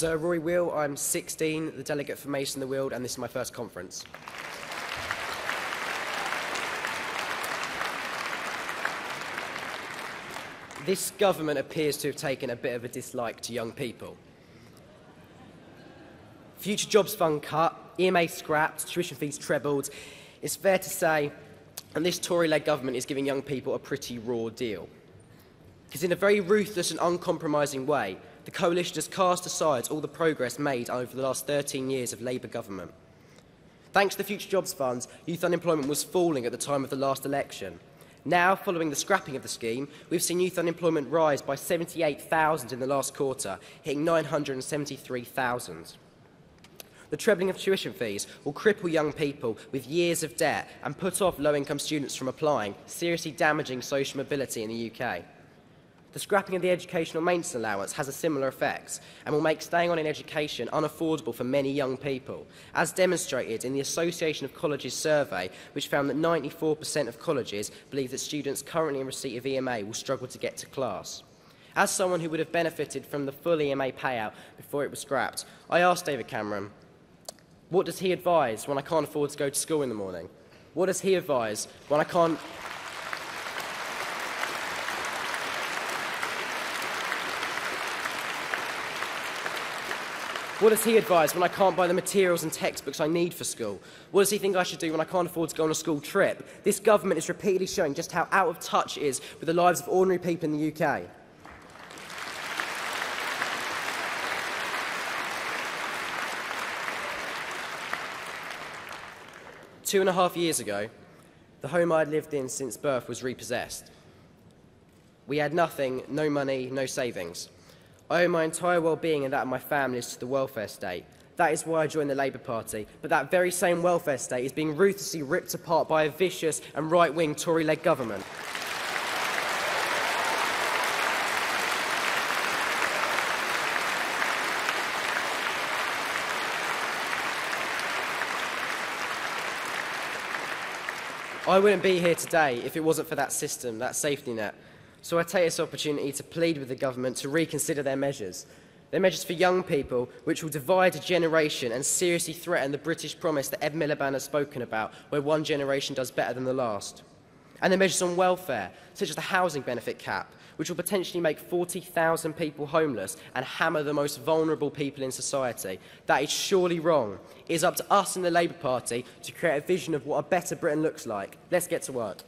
So, Rory Weal, I'm 16, the delegate for Mason the Weald, and this is my first conference. This government appears to have taken a bit of a dislike to young people. Future Jobs Fund cut, EMA scrapped, tuition fees trebled. It's fair to say that this Tory-led government is giving young people a pretty raw deal. Because in a very ruthless and uncompromising way, the coalition has cast aside all the progress made over the last 13 years of Labour government. Thanks to the Future Jobs Funds, youth unemployment was falling at the time of the last election. Now, following the scrapping of the scheme, we've seen youth unemployment rise by 78,000 in the last quarter, hitting 973,000. The trebling of tuition fees will cripple young people with years of debt and put off low-income students from applying, seriously damaging social mobility in the UK. The scrapping of the educational maintenance allowance has a similar effect and will make staying on in education unaffordable for many young people, as demonstrated in the Association of Colleges survey, which found that 94% of colleges believe that students currently in receipt of EMA will struggle to get to class. As someone who would have benefited from the full EMA payout before it was scrapped, I asked David Cameron, what does he advise when I can't afford to go to school in the morning? What does he advise when I can't... What does he advise when I can't buy the materials and textbooks I need for school? What does he think I should do when I can't afford to go on a school trip? This government is repeatedly showing just how out of touch it is with the lives of ordinary people in the UK. Two and a half years ago, the home I'd lived in since birth was repossessed. We had nothing, no money, no savings. I owe my entire well-being and that of my family to the welfare state. That is why I joined the Labour Party. But that very same welfare state is being ruthlessly ripped apart by a vicious and right-wing Tory-led government. I wouldn't be here today if it wasn't for that system, that safety net. So I take this opportunity to plead with the government to reconsider their measures for young people which will divide a generation and seriously threaten the British promise that Ed Miliband has spoken about, where one generation does better than the last. And the measures on welfare, such as the housing benefit cap, which will potentially make 40,000 people homeless and hammer the most vulnerable people in society. That is surely wrong. It is up to us in the Labour Party to create a vision of what a better Britain looks like. Let's get to work.